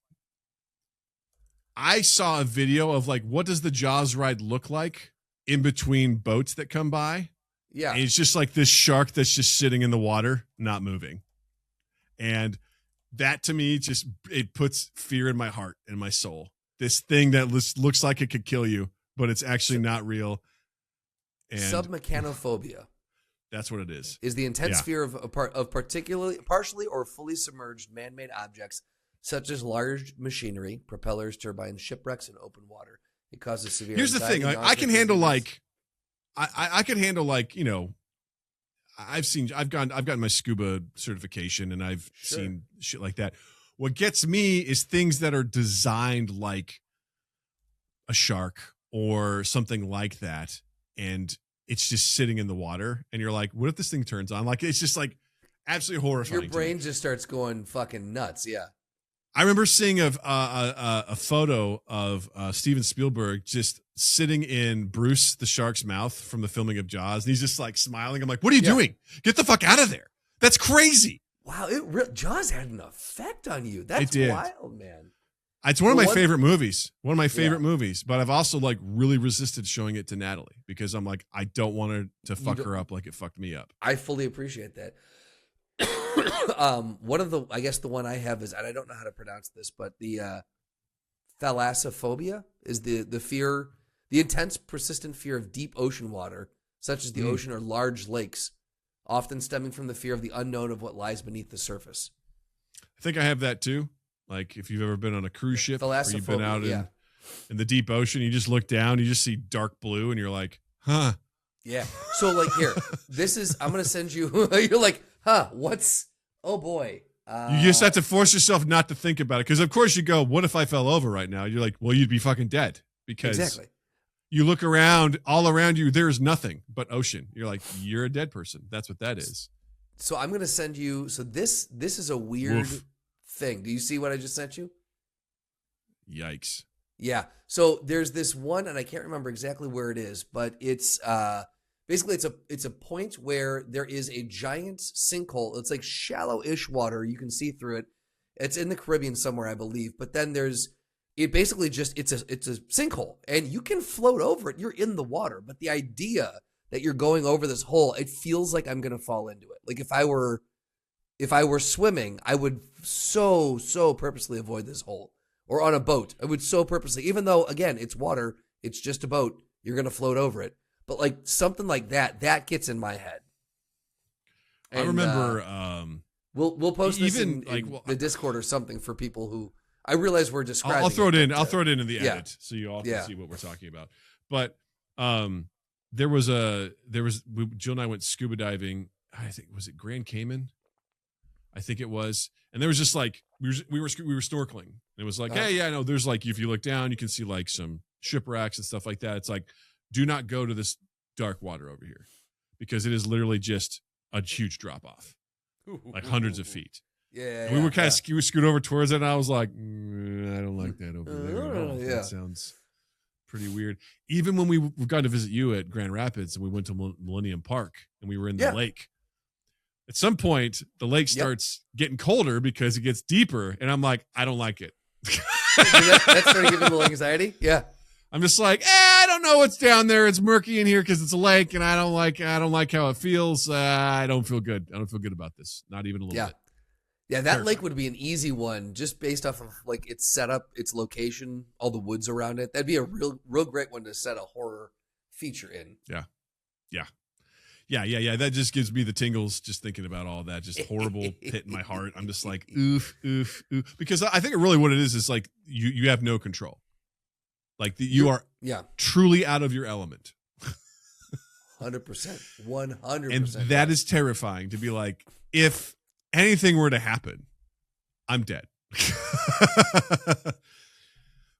I saw a video of like what does the Jaws ride look like in between boats that come by. Yeah. And it's just like this shark that's just sitting in the water, not moving. And that to me it puts fear in my heart and my soul. This thing that looks like it could kill you, but it's actually not real. And submechanophobia. That's what it is. Is the intense fear of partially or fully submerged man-made objects such as large machinery, propellers, turbines, shipwrecks, and open water. It causes severe. Here's the thing: I can handle like, I can handle like, you know, I've gotten my scuba certification and I've seen shit like that. What gets me is things that are designed like a shark or something like that, and it's just sitting in the water, and you're like, what if this thing turns on? Like, it's just like absolutely horrifying. Your brain just starts going fucking nuts. Yeah. I remember seeing a photo of Steven Spielberg just sitting in Bruce the shark's mouth from the filming of Jaws, and he's just like smiling. I'm like, what are you doing? Get the fuck out of there. That's crazy. Wow, Jaws had an effect on you. That's wild, man. It's one of my favorite movies. One of my favorite movies. But I've also like really resisted showing it to Natalie because I'm like, I don't want her to fuck her up like it fucked me up. I fully appreciate that. One of the, I guess the one I have is, and I don't know how to pronounce this, but the thalassophobia is the fear, the intense, persistent fear of deep ocean water, such as the ocean or large lakes, often stemming from the fear of the unknown of what lies beneath the surface. I think I have that too. Like if you've ever been on a cruise ship or you've been out in the deep ocean, you just look down, you just see dark blue, and you're like, huh. Yeah. So like here, this is, I'm going to send you, you're like, huh, oh boy. You just have to force yourself not to think about it. Because of course you go, what if I fell over right now? You're like, well, you'd be fucking dead. Because you look around, all around you, there's nothing but ocean. You're like, you're a dead person. That's what that is. So I'm going to send you, so this is a weird thing. Do you see what I just sent you? Yikes. Yeah. So there's this one, and I can't remember exactly where it is, but it's basically it's a point where there is a giant sinkhole. It's like shallow-ish water. You can see through it. It's in the Caribbean somewhere, I believe. But then it basically just it's a sinkhole, and you can float over it. You're in the water, but the idea that you're going over this hole, it feels like I'm gonna fall into it. Like if I were swimming, I would so purposely avoid this hole. Or on a boat, I would so purposely, even though again it's water, it's just a boat. You're gonna float over it, but like something like that gets in my head. And, I remember. We'll post this in the Discord or something for people who. I realize we're describing. I'll throw it in. I'll throw it into the edit so you all can see what we're talking about. But Jill and I went scuba diving. I think was it Grand Cayman. I think it was, and there was just like we were snorkeling. And it was like, hey, yeah, no, there's like if you look down, you can see like some shipwrecks and stuff like that. It's like, do not go to this dark water over here because it is literally just a huge drop off, like hundreds of feet. Yeah, and we were kind of scoot over towards it, and I was like, I don't like that over there. That sounds pretty weird. Even when we got to visit you at Grand Rapids, and we went to Millennium Park, and we were in the lake. At some point, the lake starts getting colder because it gets deeper, and I'm like, I don't like it. That started giving a little anxiety. Yeah, I'm just like, I don't know what's down there. It's murky in here because it's a lake, and I don't like how it feels. I don't feel good. I don't feel good about this. Not even a little bit. Yeah, that lake would be an easy one just based off of like its setup, its location, all the woods around it. That'd be a real great one to set a horror feature in. Yeah. That just gives me the tingles just thinking about all that. Just horrible pit in my heart. I'm just like, oof. Because I think really what it is like you have no control. Like you are truly out of your element. 100%. 100%. And that is terrifying to be like, if anything were to happen, I'm dead.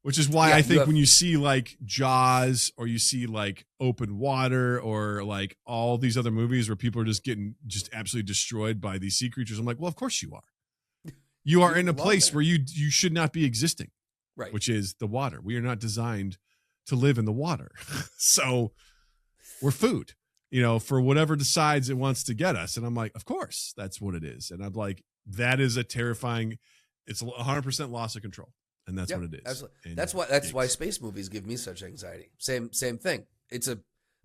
Which is why I think when you see like Jaws or you see like Open Water or like all these other movies where people are just getting just absolutely destroyed by these sea creatures, I'm like, well, of course you are. You are in a place where you should not be existing, right? Which is the water. We are not designed to live in the water. So we're food, for whatever decides it wants to get us. And I'm like, of course, that's what it is. And I'm like, that is a terrifying, it's 100% loss of control. And that's what it is. Absolutely. That's why space movies give me such anxiety. Same thing. It's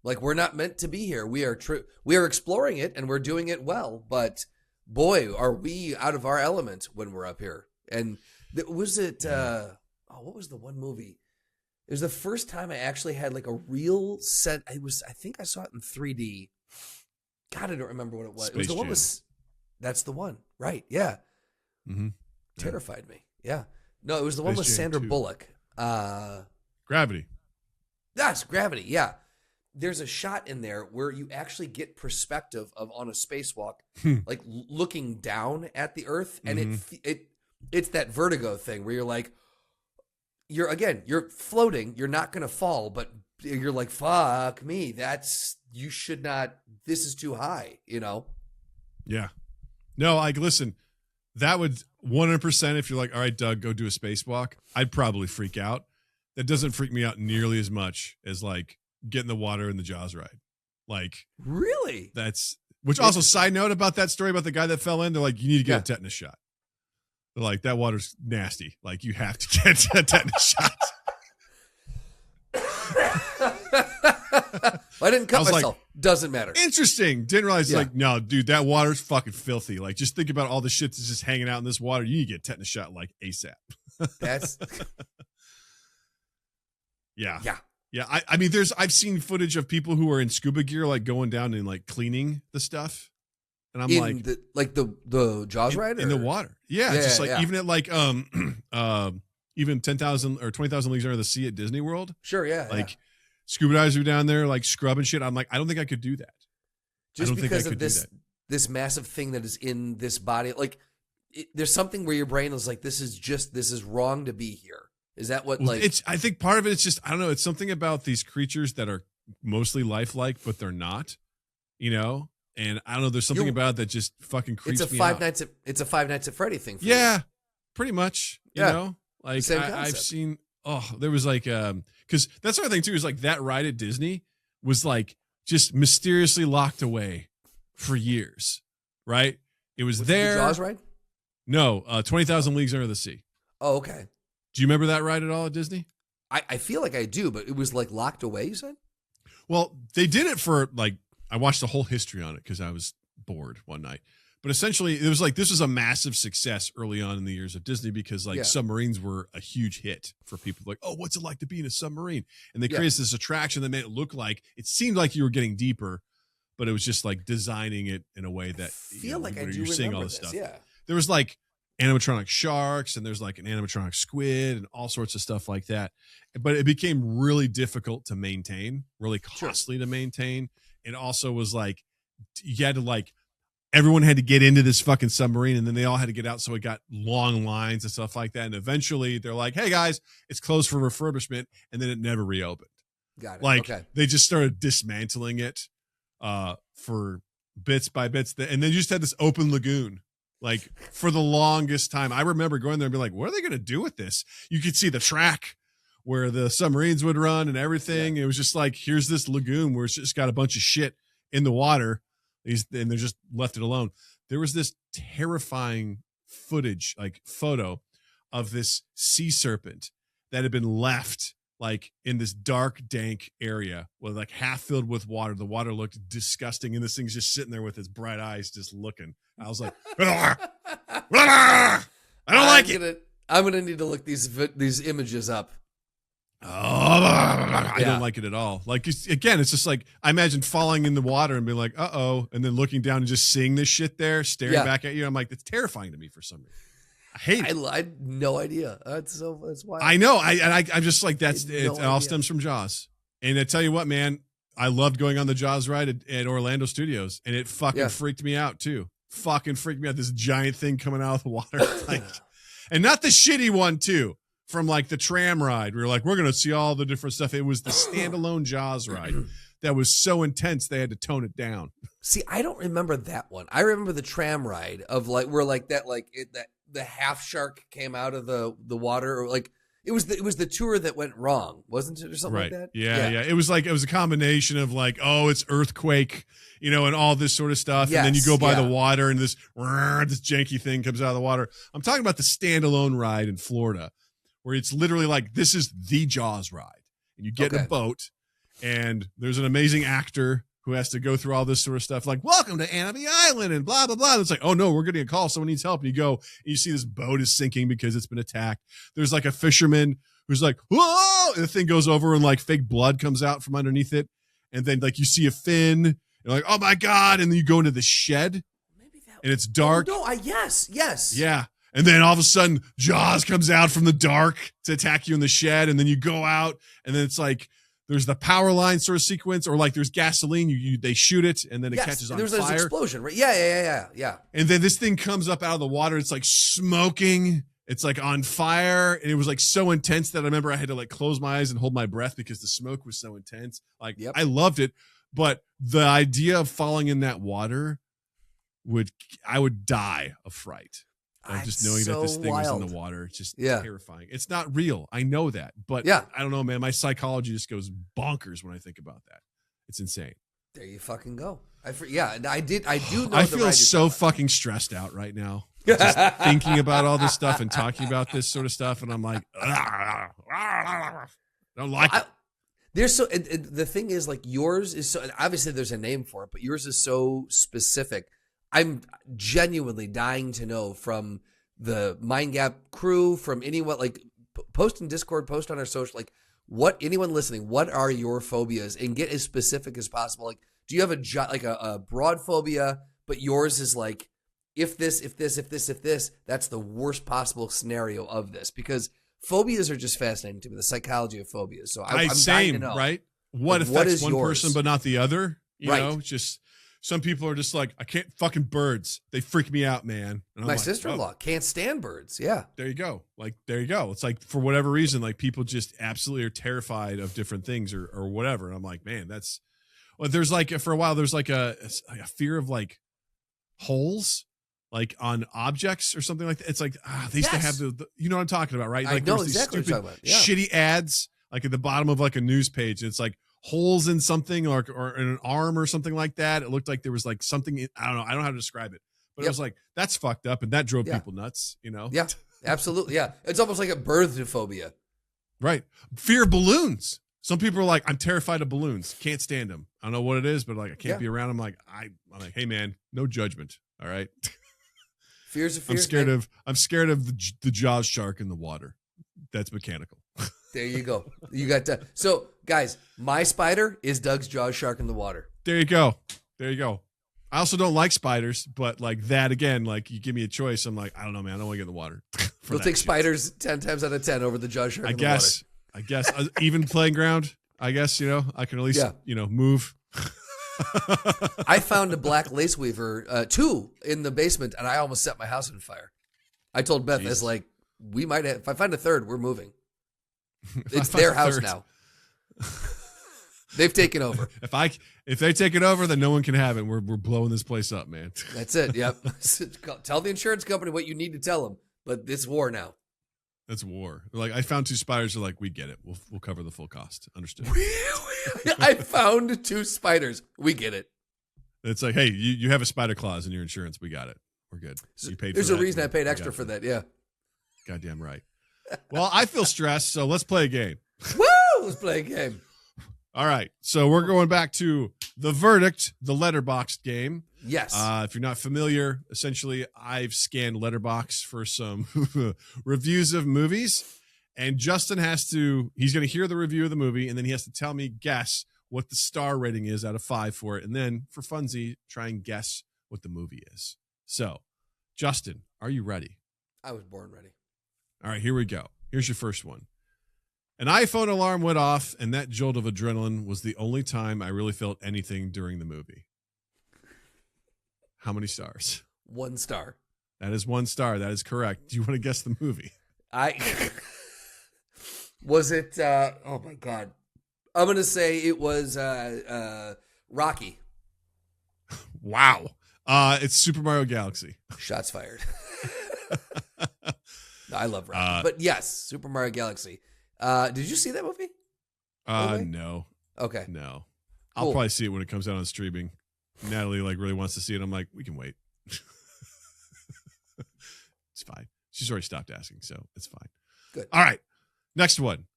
we're not meant to be here. We are exploring it and we're doing it well, but boy, are we out of our element when we're up here. And was it what was the one movie? It was the first time I actually had like a real set. I think I saw it in 3D. God, I don't remember what it was. It was the one that's the one, right? Yeah. Mm-hmm. Terrified me. Yeah. No, it was the one with Sandra Bullock. Gravity. That's Gravity, yeah. There's a shot in there where you actually get perspective of on a spacewalk, like looking down at the Earth, and it's that vertigo thing where you're like, you're floating. You're not going to fall, but you're like, fuck me. You should not, this is too high, you know? Yeah. No, like, listen, that would 100%, if you're like, all right, Doug, go do a spacewalk, I'd probably freak out. That doesn't freak me out nearly as much as like getting the water in the Jaws ride. Like, really? Which also, side note about that story about the guy that fell in, they're like, you need to get a tetanus shot. They're like, that water's nasty. Like, you have to get a tetanus shot. I didn't cut myself. Like, doesn't matter. Interesting. Didn't realize, like, no, dude, that water's fucking filthy. Like, just think about all the shit that's just hanging out in this water. You need to get a tetanus shot, like, ASAP. That's... Yeah. Yeah. Yeah. I mean, I've seen footage of people who are in scuba gear, like, going down and, like, cleaning the stuff. And I'm the Jaws ride? In the water. Yeah. Just like, even at, like, even 10,000 or 20,000 Leagues Under the Sea at Disney World. Sure, yeah. Like, scuba divers are down there, like, scrubbing shit. I'm like, I don't think I could do that. Just because of this massive thing that is in this body. Like, there's something where your brain is like, this is wrong to be here. Is that what, like... I think part of it is just, I don't know, it's something about these creatures that are mostly lifelike, but they're not, you know? And I don't know, there's something about it that just fucking creeps me out. It's a Five Nights at Freddy thing for you. Pretty much, you know? Like, I've seen, there was like, because that's the other thing too, is like that ride at Disney was like just mysteriously locked away for years, right? It was there. The Jaws ride? No, 20,000 Leagues Under the Sea. Oh, okay. Do you remember that ride at all at Disney? I feel like I do, but it was like locked away, you said? Well, they did it for like, I watched the whole history on it because I was bored one night. But essentially, it was like, this was a massive success early on in the years of Disney because like submarines were a huge hit for people. Like, oh, what's it like to be in a submarine? And they created this attraction that made it look like, it seemed like you were getting deeper, but it was just like designing it in a way that you're seeing all this stuff. Yeah. There was like animatronic sharks and there's like an animatronic squid and all sorts of stuff like that. But it became really difficult to maintain, really costly to maintain. It also was like, you had to like, everyone had to get into this fucking submarine and then they all had to get out. So it got long lines and stuff like that. And eventually they're like, hey guys, it's closed for refurbishment. And then it never reopened. Got it. Like they just started dismantling it for bits by bits. And they just had this open lagoon. Like for the longest time, I remember going there and being like, what are they going to do with this? You could see the track where the submarines would run and everything. It was just like, here's this lagoon where it's just got a bunch of shit in the water. And they're just left it alone. There was this terrifying photo of this sea serpent that had been left like in this dark, dank area with like half filled with water. The water looked disgusting. And this thing's just sitting there with its bright eyes, just looking. I was like, I don't like it. I'm going to need to look these images up. I don't like it at all. Like, again, it's just like, I imagine falling in the water and being like, uh-oh, and then looking down and just seeing this shit there, staring back at you. I'm like, that's terrifying to me for some reason. I hate it. I had no idea. That's wild. I know. I'm just like, it all stems from Jaws. And I tell you what, man, I loved going on the Jaws ride at Orlando Studios, and it fucking freaked me out too. Fucking freaked me out. This giant thing coming out of the water. Like, and not the shitty one too. From like the tram ride, we were like, we're going to see all the different stuff. It was the standalone Jaws ride that was so intense they had to tone it down. See, I don't remember that one. I remember the tram ride of like where like that the half shark came out of the water, or like it was the tour that went wrong, wasn't it, or something like that? Yeah. It was a combination of like, oh, it's earthquake, you know, and all this sort of stuff, and then you go by the water and this janky thing comes out of the water. I'm talking about the standalone ride in Florida, where it's literally like, this is the Jaws ride. And you get in a boat, and there's an amazing actor who has to go through all this sort of stuff, like, welcome to Annabelle Island, and blah, blah, blah. And it's like, oh, no, we're getting a call. Someone needs help. And you go, and you see this boat is sinking because it's been attacked. There's like a fisherman who's like, whoa! And the thing goes over, and like fake blood comes out from underneath it. And then like you see a fin, and you're like, oh, my God. And then you go into the shed, and it's dark. Oh, no, yes. Yeah. And then all of a sudden, Jaws comes out from the dark to attack you in the shed. And then you go out, and then it's like, there's the power line sort of sequence, or like there's gasoline. They shoot it, and then it catches on fire. There's an explosion, right? Yeah. And then this thing comes up out of the water. It's like smoking, It's like on fire, and it was like so intense that I remember I had to like close my eyes and hold my breath because the smoke was so intense. Like I loved it, but the idea of falling in that water I would die of fright. Of just knowing that this thing was in the water. It's just terrifying. It's not real. I know that, but I don't know, man. My psychology just goes bonkers when I think about that. It's insane. There you fucking go. I do know. I feel so fucking stressed out right now. Just thinking about all this stuff and talking about this sort of stuff, and I'm like, I don't like it. There's so the thing is, like, yours is so obviously there's a name for it, but yours is so specific. I'm genuinely dying to know from the Mind Gap crew, from anyone, like, post in Discord, post on our social, like, what anyone listening, what are your phobias, and get as specific as possible. Like, do you have a broad phobia, but yours is like, if this, that's the worst possible scenario of this? Because phobias are just fascinating to me, the psychology of phobias. So I'm dying to know. Right? What affects one person but not the other? You know, just some people are just like, I can't fucking birds. They freak me out, man. And my sister-in-law can't stand birds. Yeah. There you go. Like, there you go. It's like, for whatever reason, like, people just absolutely are terrified of different things or whatever. And I'm like, man, there's like, for a while, there's like a fear of like holes, like on objects or something like that. It's like, they used to have the you know what I'm talking about, right? Like, I know there's exactly these stupid, what you're talking about. shitty ads, like at the bottom of like a news page. It's like holes in something or in an arm or something like that. It looked like there was like something, I don't know how to describe it, but it was like, that's fucked up, and that drove people nuts, you know? Yeah, absolutely. Yeah. It's almost like a birth phobia. Right. Fear of balloons. Some people are like, I'm terrified of balloons. Can't stand them. I don't know what it is, but like, I can't be around them. Like, I'm like, hey man, no judgment. All right. Fears. I'm scared of the Jaws shark in the water. That's mechanical. There you go. You got to. So, guys, my spider is Doug's Jaws shark in the water. There you go. I also don't like spiders, but like that again, like you give me a choice, I'm like, I don't know, man. I don't want to get in the water. You'll take spiders 10 times out of 10 over the Jaws shark in the water. I guess even playing ground. I guess I can at least move. I found a black lace weaver, 2 in the basement, and I almost set my house on fire. I told Beth, I was like, we might have, if I find a third, we're moving. It's their house now. They've taken over. If they take it over, then no one can have it. We're blowing this place up, man. That's it. Yep. Tell the insurance company what you need to tell them. But it's war now. That's war. Like, I found 2 spiders. They're like, we get it. We'll cover the full cost. Understood. I found 2 spiders. We get it. It's like, hey, you have a spider clause in your insurance. We got it. We're good. You paid. There's a reason I paid extra for that. Yeah. Goddamn right. Well, I feel stressed, so let's play a game. Woo! Let's play a game. All right. So we're going back to The Verdict, the Letterboxd game. Yes. If you're not familiar, essentially, I've scanned Letterboxd for some reviews of movies, and Justin he's going to hear the review of the movie, and then he has to tell me, guess what the star rating is out of 5 for it, and then for funsie, try and guess what the movie is. So, Justin, are you ready? I was born ready. All right, here we go. Here's your first one. An iPhone alarm went off, and that jolt of adrenaline was the only time I really felt anything during the movie. How many stars? 1 star. That is 1 star. That is correct. Do you want to guess the movie? Was it, oh my God. I'm going to say it was Rocky. Wow. It's Super Mario Galaxy. Shots fired. No, I love Rocky. But yes, Super Mario Galaxy. Did you see that movie? No. Okay. No. I'll probably see it when it comes out on streaming. Natalie really wants to see it. I'm like, we can wait. It's fine. She's already stopped asking, so it's fine. Good. All right. Next one.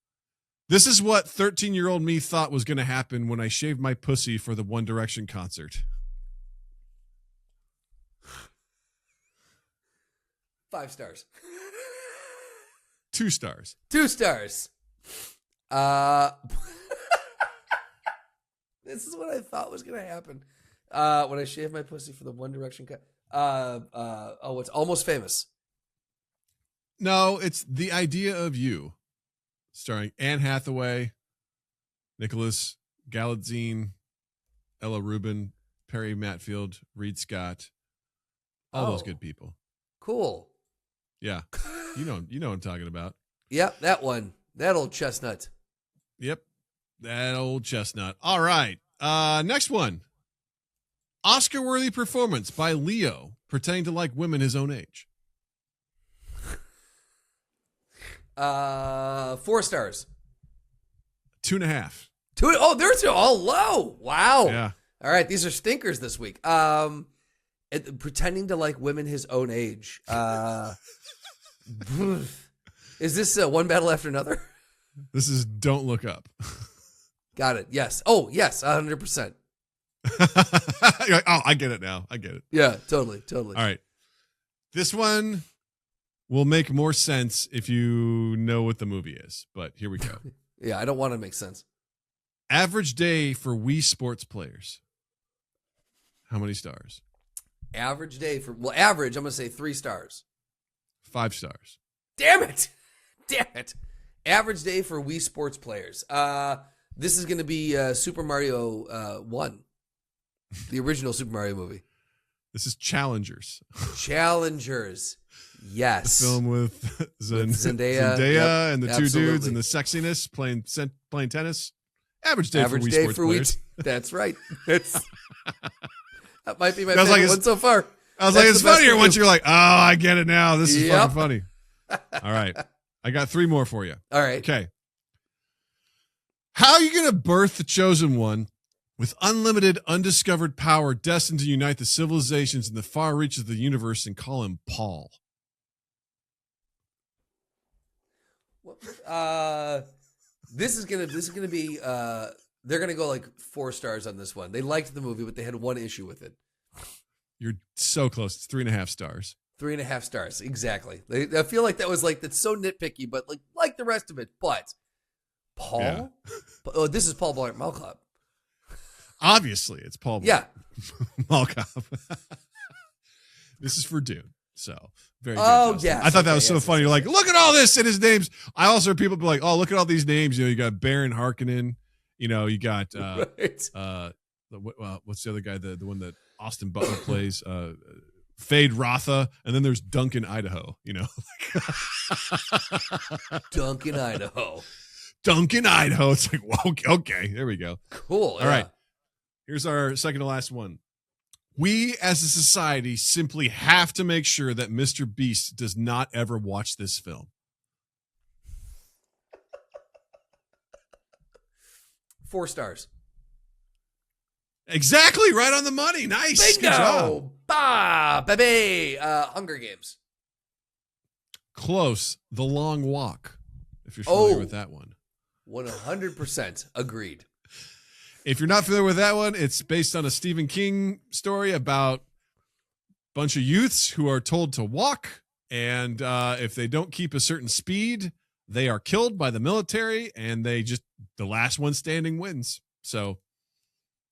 This is what 13-year-old me thought was going to happen when I shaved my pussy for the One Direction concert. 5 stars. 2 stars. 2 stars. This is what I thought was going to happen when I shaved my pussy for the One Direction cut. It's Almost Famous. No, it's The Idea of You, starring Anne Hathaway, Nicholas Galitzine, Ella Rubin, Perry Matfield, Reed Scott, all those good people. Cool. Yeah. You know what I'm talking about. Yep, that one. That old chestnut. Yep, that old chestnut. All right, next one. Oscar-worthy performance by Leo pretending to like women his own age. 4 stars. 2.5. Oh, they're all low. Wow. Yeah. All right, these are stinkers this week. Pretending to like women his own age. Is this one battle after another? This is Don't Look Up. Got it. Yes. Oh, yes, 100%. You're like, oh, I get it now. I get it. Yeah, totally. All right. This one will make more sense if you know what the movie is, but here we go. Yeah, I don't want to make sense. Average day for Wii Sports players. How many stars? Average day average, I'm going to say 3 stars. 5 stars. Damn it. Average day for Wii Sports players. This is going to be Super Mario 1. The original Super Mario movie. This is Challengers. Challengers. Yes. The film with Zendaya and the absolutely. 2 dudes and the sexiness playing tennis. Average day for Wii Sports players. That's right. That might be my That was favorite like one so far. I was That's like, it's the best funnier review. once you're like, oh, I get it now. This is Yep. fucking funny. All right. I got 3 more for you. All right. Okay. How are you going to birth the chosen one with unlimited, undiscovered power destined to unite the civilizations in the far reaches of the universe and call him Paul? This is gonna be they're gonna go like 4 stars on this one. They liked the movie, but they had one issue with it. You're so close. It's 3.5 stars. 3.5 stars, exactly. I feel like that was like that's so nitpicky, but like the rest of it. But Paul, Yeah. Oh, this is Paul Blart Mall Cop. Obviously, it's Paul Yeah, Mall Cop. This is for Dune. So very good. Oh, Justin. yes. I thought that was Okay, so yes, funny. yes, You're like, yes. look at all this and his names. I also heard people be like, oh, look at all these names. You got Baron Harkonnen. You got right. what's the other guy? The one that Austin Butler plays. Fade Rotha, and then there's Duncan, Idaho. Duncan, Idaho. Duncan, Idaho. It's like, well, okay, there we go. Cool. All right. Here's our second to last one. We as a society simply have to make sure that Mr. Beast does not ever watch this film. 4 stars. Exactly, right on the money. Nice. Good job. Bingo! Bah, baby. Hunger Games. Close. The Long Walk, if you're familiar with that one. 100% agreed. If you're not familiar with that one, it's based on a Stephen King story about a bunch of youths who are told to walk, and if they don't keep a certain speed, they are killed by the military, and the last one standing wins. So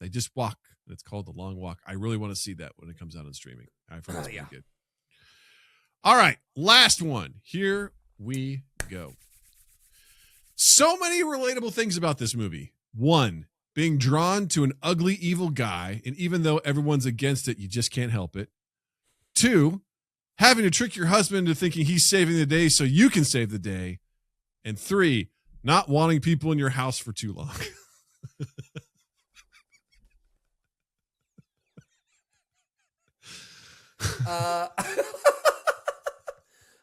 they just walk. It's called The Long Walk. I really want to see that when it comes out on streaming. I've heard it's pretty good. All right, last one. Here we go. So many relatable things about this movie. 1, being drawn to an ugly, evil guy, and even though everyone's against it, you just can't help it. 2, having to trick your husband into thinking he's saving the day so you can save the day. And 3, not wanting people in your house for too long.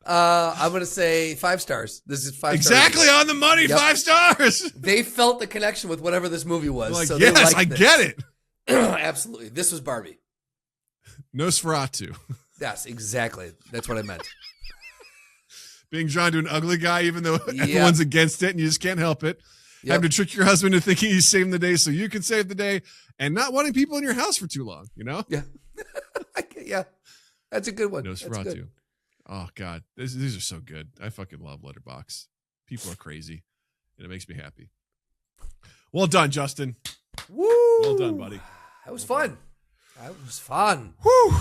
I'm going to say 5 stars. This is 5 Exactly stars. on the money, Yep. 5 stars. They felt the connection with whatever this movie was. Like, so they yes, liked I this. get it. Absolutely. This was Barbie. Nosferatu. Yes, exactly. That's what I meant. Being drawn to an ugly guy, even though everyone's against it and you just can't help it. Yep. Having to trick your husband into thinking he's saving the day so you can save the day, and not wanting people in your house for too long, Yeah. Yeah. That's a good one. That's Nosferatu. good. Oh, God. These are so good. I fucking love Letterboxd. People are crazy, and it makes me happy. Well done, Justin. Woo! Well done, buddy. That was fun. That was fun. Whew.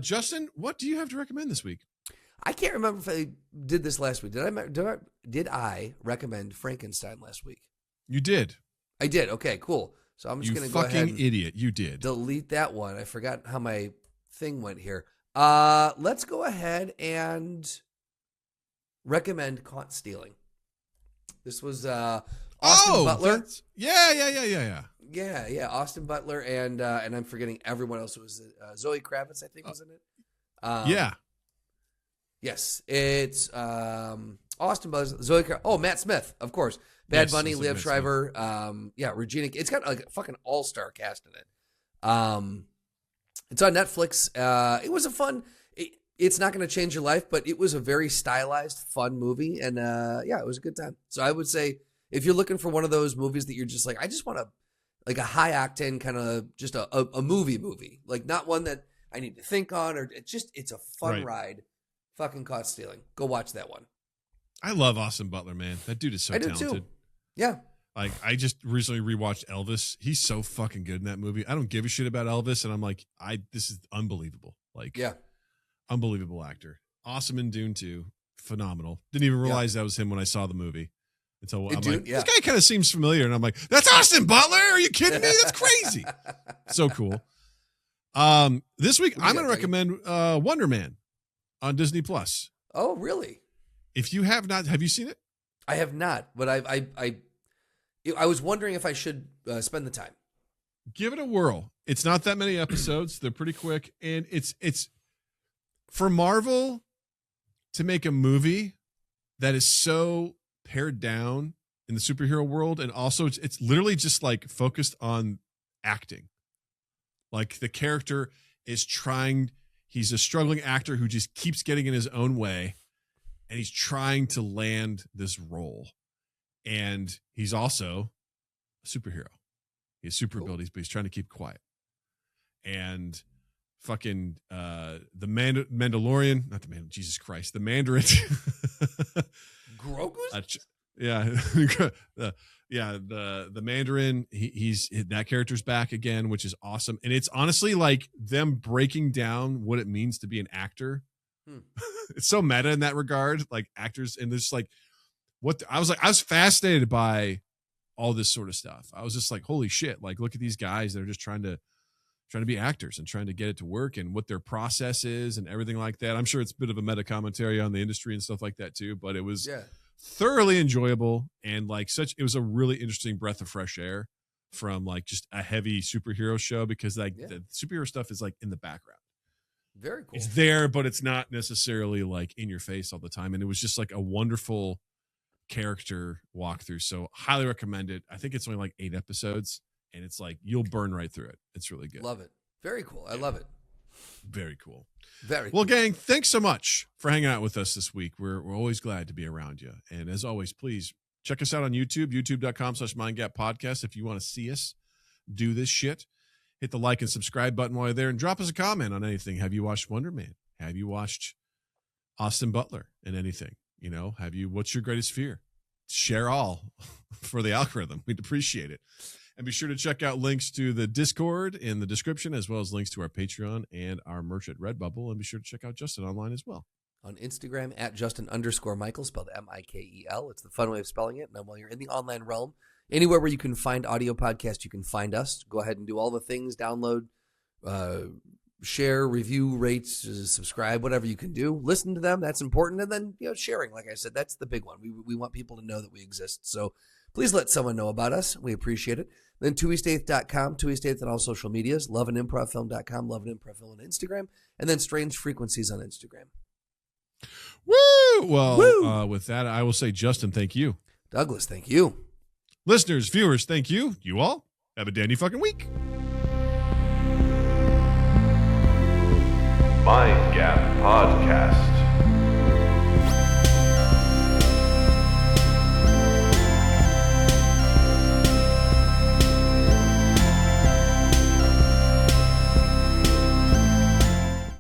Justin, what do you have to recommend this week? I can't remember if I did this last week. Did I recommend Frankenstein last week? You did. I did. Okay, cool. So I'm just You going to go ahead fucking and idiot. You did. delete that one. I forgot how my thing went here. Let's go ahead and recommend Caught Stealing. This was Austin Butler. Yeah. Austin Butler and I'm forgetting everyone else. It was Zoe Kravitz, I think, was in it. Yes, it's Austin Butler, Zoe Kravitz. Oh, Matt Smith, of course. Bad Bunny, Liev Schreiber. Regina. It's got like a fucking all-star cast in it. It's on Netflix. It was a fun. It's not going to change your life, but it was a very stylized, fun movie, and it was a good time. So I would say if you're looking for one of those movies that you're just like, I just want like a high octane kind of just a movie, like not one that I need to think on, or it's a fun ride. Fucking Caught Stealing. Go watch that one. I love Austin Butler, man. That dude is so talented. Too. Yeah. Like, I just recently rewatched Elvis. He's so fucking good in that movie. I don't give a shit about Elvis, and I'm like, this is unbelievable. Like, unbelievable actor. Awesome in Dune 2. Phenomenal. Didn't even realize that was him when I saw the movie. Until I'm like, this guy kind of seems familiar, and I'm like, that's Austin Butler? Are you kidding me? That's crazy. So cool. This week I'm going to recommend Wonder Man on Disney Plus. Oh, really? If you have not, have you seen it? I have not, but I was wondering if I should spend the time. Give it a whirl. It's not that many episodes. They're pretty quick, and it's for Marvel to make a movie that is so pared down in the superhero world, and also it's literally just like focused on acting. Like the character is he's a struggling actor who just keeps getting in his own way, and he's trying to land this role. And he's also a superhero. He has super abilities, but he's trying to keep quiet. And fucking the Mandalorian, not the man, Jesus Christ, the Mandarin. Grogu's? The Mandarin, he's that character's back again, which is awesome. And it's honestly like them breaking down what it means to be an actor. It's so meta in that regard, like actors, and this like I was fascinated by all this sort of stuff. I was just like, holy shit, like look at these guys that are just trying to be actors and trying to get it to work, and what their process is and everything like that. I'm sure it's a bit of a meta commentary on the industry and stuff like that too, but it was thoroughly enjoyable, and like it was a really interesting breath of fresh air from like just a heavy superhero show, because like the superhero stuff is like in the background. Very cool. It's there, but it's not necessarily like in your face all the time. And it was just like a wonderful character walkthrough. So highly recommend it. I think it's only like 8 episodes, and it's like you'll burn right through it. It's really good. Love it. Very cool. I love it. Very cool. Very well, cool. Gang, thanks so much for hanging out with us this week. We're always glad to be around you. And as always, please check us out on YouTube, youtube.com/mindgappodcast. If you want to see us do this shit, hit the like and subscribe button while you're there, and drop us a comment on anything. Have you watched Wonder Man? Have you watched Austin Butler in anything? You know, what's your greatest fear? Share all for the algorithm. We'd appreciate it. And be sure to check out links to the Discord in the description, as well as links to our Patreon and our merch at Redbubble. And be sure to check out Justin online as well. On Instagram at Justin_Michael, spelled Mikel. It's the fun way of spelling it. And while you're in the online realm, anywhere where you can find audio podcasts, you can find us. Go ahead and do all the things, download, share, review, rate, subscribe, whatever you can do. Listen to them. That's important. And then, sharing, like I said, that's the big one. We want people to know that we exist. So please let someone know about us. We appreciate it. Then TwoEastEighth.com, TwoEastEighth on all social medias, loveandimprovfilm.com, loveandimprov on Instagram, and then Strange Frequencies on Instagram. Woo! Well, with that, I will say, Justin, thank you. Douglas, thank you. Listeners, viewers, thank you. You all have a dandy fucking week.